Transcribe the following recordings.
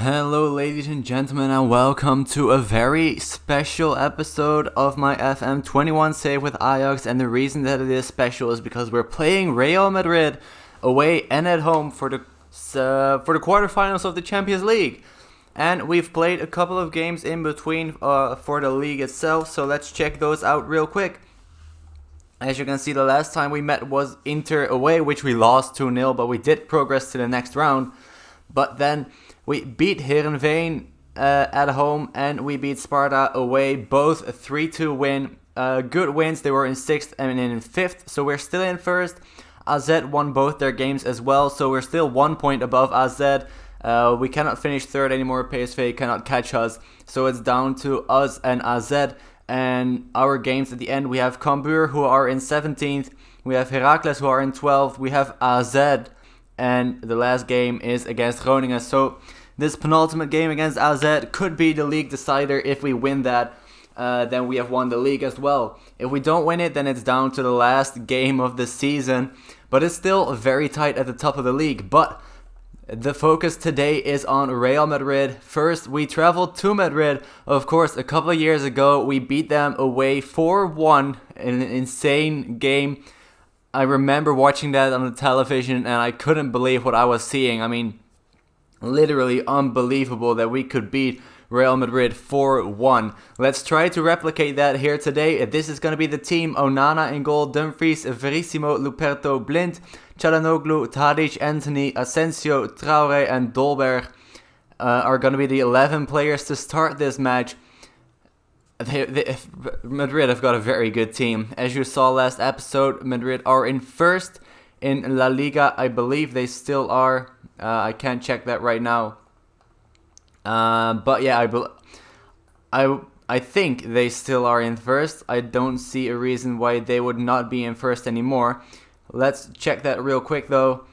Hello, ladies and gentlemen, and welcome to a very special episode of my FM21 save with Ajax. And the reason that it is special is because we're playing Real Madrid away and at home for the quarterfinals of the Champions League. And we've played a couple of games in between for the league itself, so let's check those out real quick. As you can see, the last time we met was Inter away, which we lost 2-0, but we did progress to the next round. But then we beat Heerenveen at home, and we beat Sparta away, both a 3-2 win. Good wins, they were in 6th and in 5th, so we're still in 1st. AZ won both their games as well, so we're still 1 point above AZ. We cannot finish 3rd anymore, PSV cannot catch us, so it's down to us and AZ. And our games at the end, we have Cambuur, who are in 17th, we have Heracles, who are in 12th, we have AZ, and the last game is against Groningen. So this penultimate game against AZ could be the league decider. If we win that, then we have won the league as well. If we don't win it, then it's down to the last game of the season. But it's still very tight at the top of the league. But the focus today is on Real Madrid. First, we traveled to Madrid. Of course, a couple of years ago, we beat them away 4-1 in an insane game. I remember watching that on the television and I couldn't believe what I was seeing. I mean, literally unbelievable that we could beat Real Madrid 4-1. Let's try to replicate that here today. This is going to be the team: Onana in goal, Dumfries, Verissimo, Luperto, Blind, Çalhanoğlu, Tadic, Anthony, Asensio, Traoré and Dolberg are going to be the 11 players to start this match. Madrid have got a very good team. As you saw last episode, Madrid are in 1st in La Liga. I believe they still are. I can't check that right now. But yeah, I think they still are in 1st. I don't see a reason why they would not be in 1st anymore. Let's check that real quick though.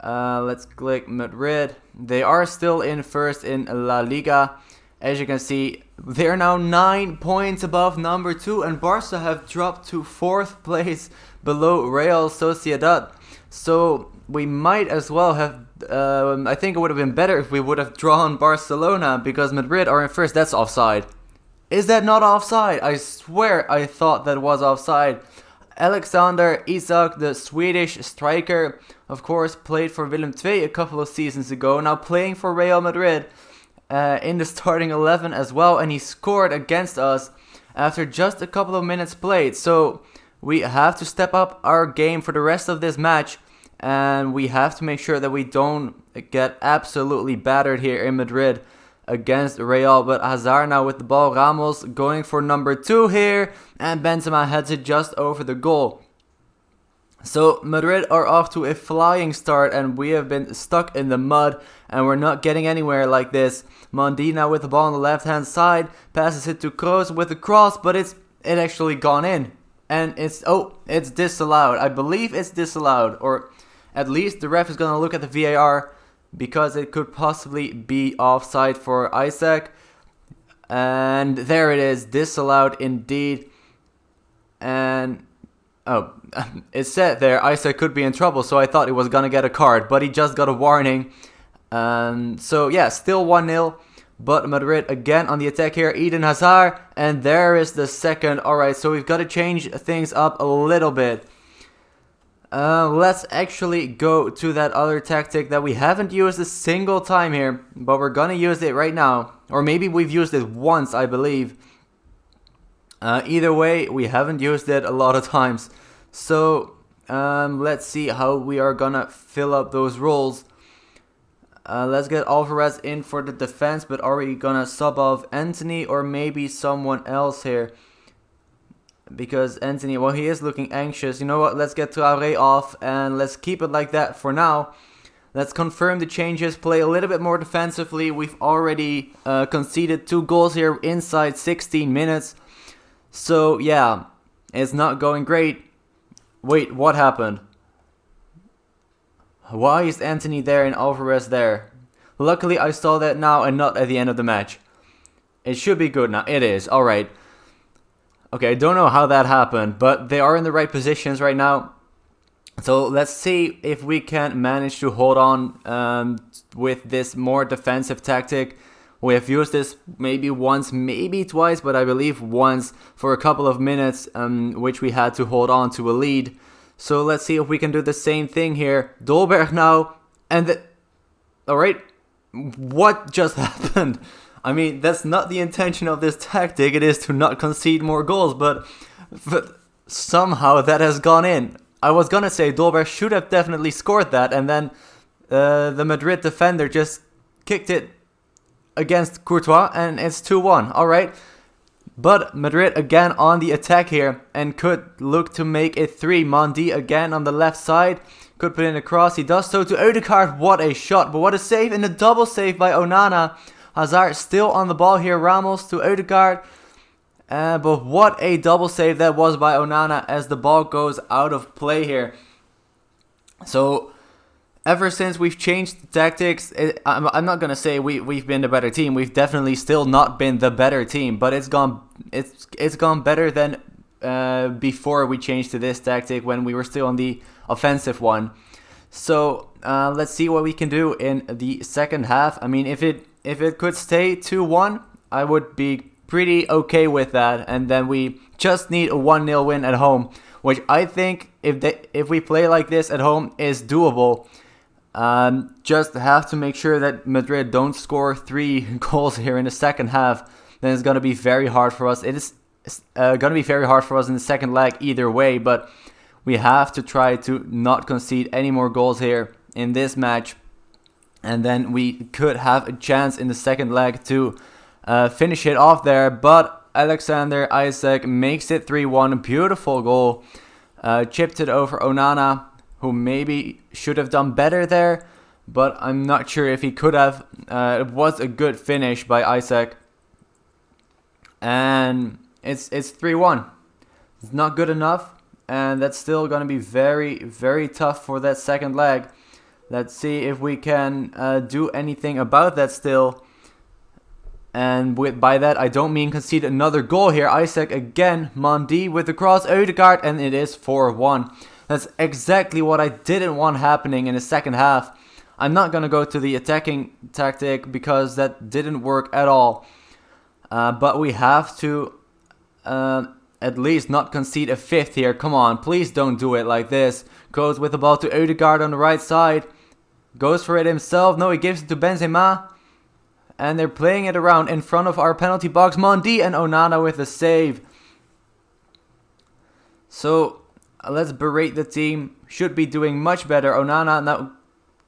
Let's click Madrid. They are still in 1st in La Liga. As you can see, they're now 9 points above number 2, and Barca have dropped to 4th place below Real Sociedad. So we might as well have, I think it would have been better if we would have drawn Barcelona, because Madrid are in 1st. That's offside. Is that not offside? I swear I thought that was offside. Alexander Isak, the Swedish striker, of course, played for Willem II a couple of seasons ago, now playing for Real Madrid. In the starting 11 as well, and he scored against us after just a couple of minutes played. So we have to step up our game for the rest of this match, and we have to make sure that we don't get absolutely battered here in Madrid against Real. But Hazard now with the ball, Ramos going for number 2 here, and Benzema heads it just over the goal. So Madrid are off to a flying start, and we have been stuck in the mud, and we're not getting anywhere like this. Mendy now with the ball on the left hand side, passes it to Kroos with the cross, but it actually gone in, and it's disallowed. I believe it's disallowed, or at least the ref is gonna look at the VAR, because it could possibly be offside for Isak. And there it is, disallowed indeed. And it said there Isak could be in trouble, so I thought he was gonna get a card, but he just got a warning. So yeah, still 1-0, but Madrid again on the attack here. Eden Hazard, and there is the second. Alright, so we've got to change things up a little bit. Let's actually go to that other tactic that we haven't used a single time here, but we're gonna use it right now. Or maybe we've used it once, I believe. Either way, we haven't used it a lot of times. So let's see how we are gonna fill up those roles. Let's get Alvarez in for the defense, but are we gonna sub off Anthony or maybe someone else here? Because Anthony, well, he is looking anxious. You know what, let's get Traoré off and let's keep it like that for now. Let's confirm the changes, play a little bit more defensively. We've already conceded 2 goals here inside 16 minutes. So yeah, it's not going great. Wait, what happened? Why is Anthony there and Alvarez there? Luckily I saw that now and not at the end of the match. It should be good now. It is. Alright. Okay, I don't know how that happened, but they are in the right positions right now. So let's see if we can manage to hold on with this more defensive tactic. We have used this maybe once, maybe twice, but I believe once for a couple of minutes, which we had to hold on to a lead. So let's see if we can do the same thing here. Dolberg now, and alright, what just happened? I mean, that's not the intention of this tactic. It is to not concede more goals, but somehow that has gone in. I was gonna say Dolberg should have definitely scored that, and then the Madrid defender just kicked it against Courtois, and it's 2-1. Alright, but Madrid again on the attack here, and could look to make it 3. Mendy again on the left side, could put in a cross. He does so to Ødegaard. What a shot, but what a save, and a double save by Onana. Hazard still on the ball here. Ramos to Ødegaard. But what a double save that was by Onana as the ball goes out of play here. So ever since we've changed tactics, I'm not gonna say we've been the better team. We've definitely still not been the better team, but it's gone better than before we changed to this tactic when we were still on the offensive one. So let's see what we can do in the second half. I mean, if it could stay 2-1, I would be pretty okay with that, and then we just need a 1-0 win at home, which I think if we play like this at home is doable. Just have to make sure that Madrid don't score 3 goals here in the second half. Then it's going to be very hard for us. It is going to be very hard for us in the second leg either way, but we have to try to not concede any more goals here in this match, and then we could have a chance in the second leg to finish it off there. But Alexander Isak makes it 3-1. Beautiful goal. Chipped it over Onana, who maybe should have done better there, but I'm not sure if he could have. It was a good finish by Isak, and it's 3-1. It's not good enough, and that's still going to be very, very tough for that second leg. Let's see if we can do anything about that still. And by that, I don't mean concede another goal here. Isak again, Mendy with the cross, Ødegaard, and it is 4-1. That's exactly what I didn't want happening in the second half. I'm not going to go to the attacking tactic because that didn't work at all. But we have to at least not concede a 5th here. Come on, please don't do it like this. Goes with the ball to Ødegaard on the right side. Goes for it himself. No, he gives it to Benzema. And they're playing it around in front of our penalty box. Mendy and Onana with a save. So let's berate the team. Should be doing much better. Onana now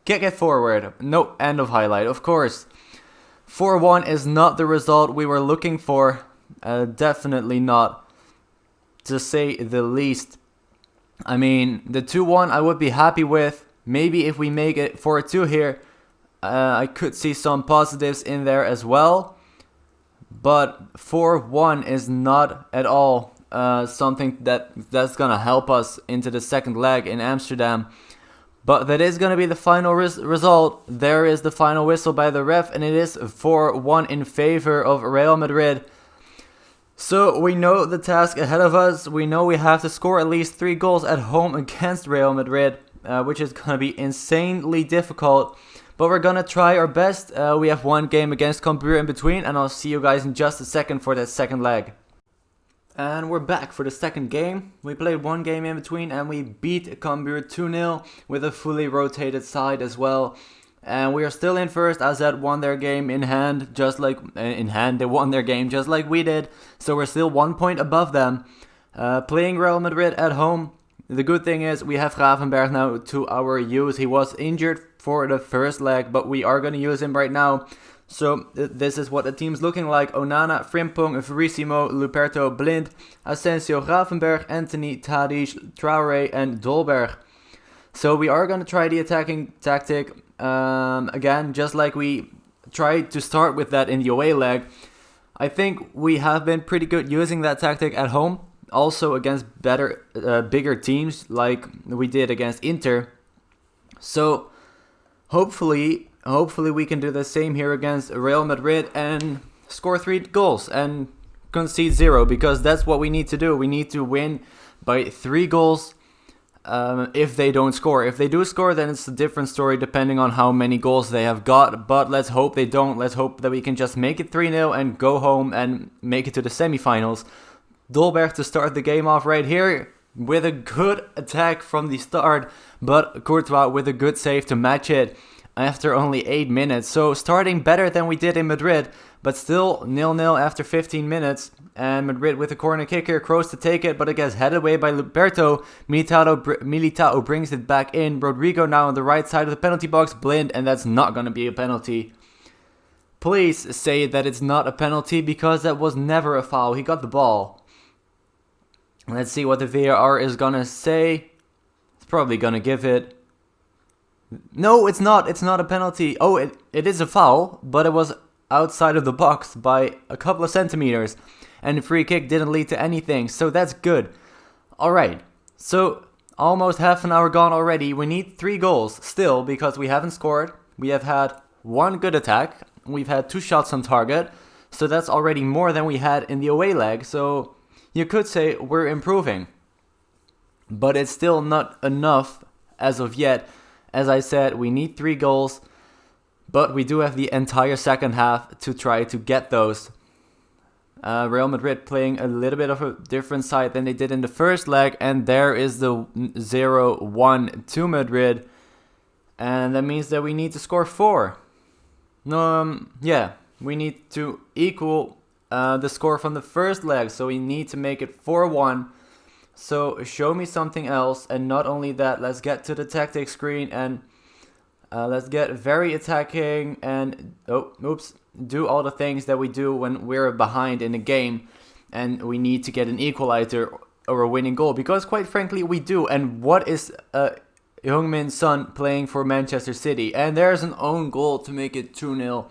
kick it forward. No, end of highlight, of course. 4-1 is not the result we were looking for. Definitely not, to say the least. I mean, the 2-1 I would be happy with. Maybe if we make it 4-2 here, I could see some positives in there as well. But 4-1 is not at all something that's going to help us into the second leg in Amsterdam. But that is going to be the final result. There is the final whistle by the ref, and it is 4-1 in favor of Real Madrid. So we know the task ahead of us. We know we have to score at least 3 goals at home against Real Madrid, which is going to be insanely difficult. But we're going to try our best. We have 1 game against Cambuur in between, and I'll see you guys in just a second for that second leg. And we're back for the second game. We played 1 game in between, and we beat Cambuur 2-0 with a fully rotated side as well. And we are still in first. AZ won their game in hand, they won their game just like we did. So we're still 1 point above them. Playing Real Madrid at home. The good thing is we have Gravenberch now to our use. He was injured for the first leg, but we are going to use him right now. So this is what the team's looking like. Onana, Frimpong, Verissimo, Luperto, Blind, Asensio, Gravenberch, Anthony, Tadic, Traoré, and Dolberg. So we are going to try the attacking tactic again, just like we tried to start with that in the away leg. I think we have been pretty good using that tactic at home. Also against bigger teams like we did against Inter. So hopefully we can do the same here against Real Madrid and score 3 goals and concede 0, because that's what we need to do. We need to win by 3 goals if they don't score. If they do score, then it's a different story depending on how many goals they have got. But let's hope they don't. Let's hope that we can just make it 3-0 and go home and make it to the semifinals. Dolberg to start the game off right here with a good attack from the start, but Courtois with a good save to match it after only 8 minutes. So starting better than we did in Madrid, but still 0-0 after 15 minutes. And Madrid with a corner kick here, Kroos to take it, but it gets headed away by Luberto. Militao brings it back in. Rodrigo now on the right side of the penalty box, blind, and that's not going to be a penalty. Please say that it's not a penalty, because that was never a foul. He got the ball. Let's see what the VAR is going to say. It's probably going to give it. No, it's not. It's not a penalty. Oh, it is a foul, but it was outside of the box by a couple of centimeters. And the free kick didn't lead to anything, so that's good. Alright, so almost half an hour gone already. We need 3 goals still, because we haven't scored. We have had 1 good attack. We've had 2 shots on target. So that's already more than we had in the away leg. So you could say we're improving. But it's still not enough as of yet. As I said, we need 3 goals. But we do have the entire second half to try to get those. Real Madrid playing a little bit of a different side than they did in the first leg. And there is the 0-1 to Madrid. And that means that we need to score 4. Yeah, we need to equal the score from the first leg. So we need to make it 4-1. So show me something else. And not only that, let's get to the tactics screen and let's get very attacking and do all the things that we do when we're behind in a game and we need to get an equalizer or a winning goal, because quite frankly we do. And what is Heung-min Son playing for Manchester City? And there's an own goal to make it 2-0.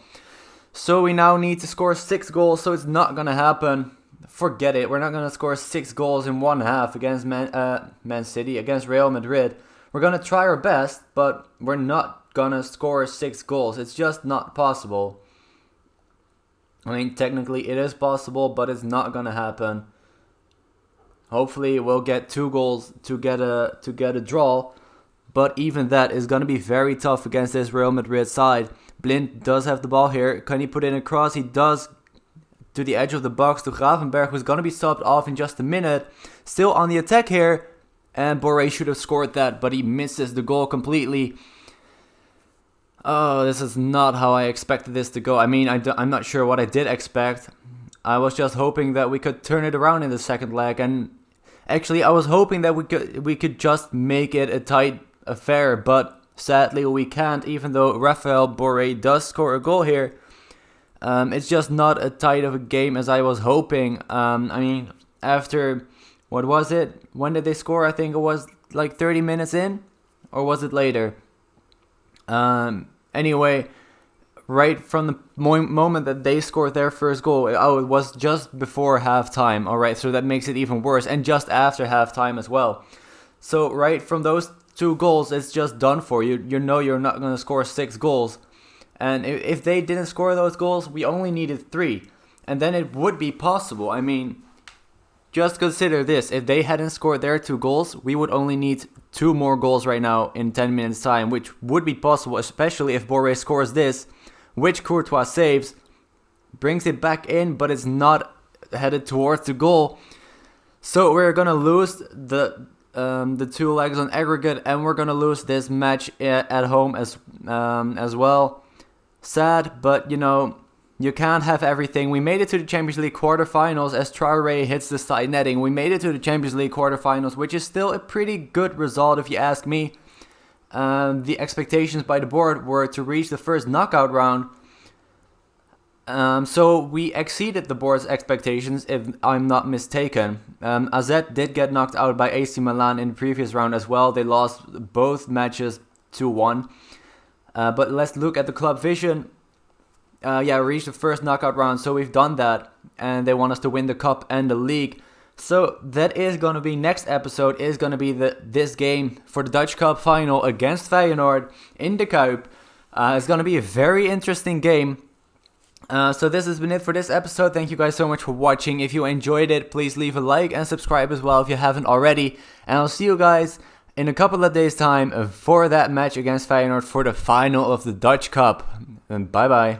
So we now need to score 6 goals, so it's not gonna happen. Forget it. We're not gonna score 6 goals in one half against Man City, against Real Madrid. We're gonna try our best, but we're not gonna score 6 goals. It's just not possible. I mean, technically it is possible, but it's not gonna happen. Hopefully we'll get 2 goals to get a draw, but even that is gonna be very tough against this Real Madrid side. Blind does have the ball here. Can he put in a cross? He does, to the edge of the box to Gravenberch, who's gonna be subbed off in just a minute. Still on the attack here, and Borré should have scored that, but he misses the goal completely. Oh, this is not how I expected this to go. I mean, I'm not sure what I did expect. I was just hoping that we could turn it around in the second leg. And actually, I was hoping that we could just make it a tight affair. But sadly, we can't, even though Raphael Borré does score a goal here. It's just not as tight of a game as I was hoping. I mean, after, what was it? When did they score? I think it was like 30 minutes in? Or was it later? Anyway, right from the moment that they scored their first goal, it was just before halftime. Alright, so that makes it even worse. And just after halftime as well. So right from those 2 goals, it's just done for you. You know you're not going to score 6 goals. And if they didn't score those goals, we only needed 3. And then it would be possible. I mean, just consider this. If they hadn't scored their 2 goals, we would only need 2 more goals right now in 10 minutes time, which would be possible, especially if Borré scores this, which Courtois saves, brings it back in, but it's not headed towards the goal. So we're gonna lose the 2 legs on aggregate, and we're gonna lose this match at home as well. Sad, but you know, you can't have everything. We made it to the Champions League quarterfinals as Traoré hits the side netting. We made it to the Champions League quarterfinals, which is still a pretty good result if you ask me. The expectations by the board were to reach the first knockout round. So we exceeded the board's expectations, if I'm not mistaken. AZ did get knocked out by AC Milan in the previous round as well. They lost both matches 2-1. But let's look at the club vision. We reached the first knockout round, so we've done that. And they want us to win the cup and the league. So that is going to be, next episode is going to be this game for the Dutch Cup final against Feyenoord in the Kuip. It's going to be a very interesting game. So this has been it for this episode. Thank you guys so much for watching. If you enjoyed it, please leave a like and subscribe as well if you haven't already. And I'll see you guys in a couple of days' time for that match against Feyenoord for the final of the Dutch Cup. And bye bye.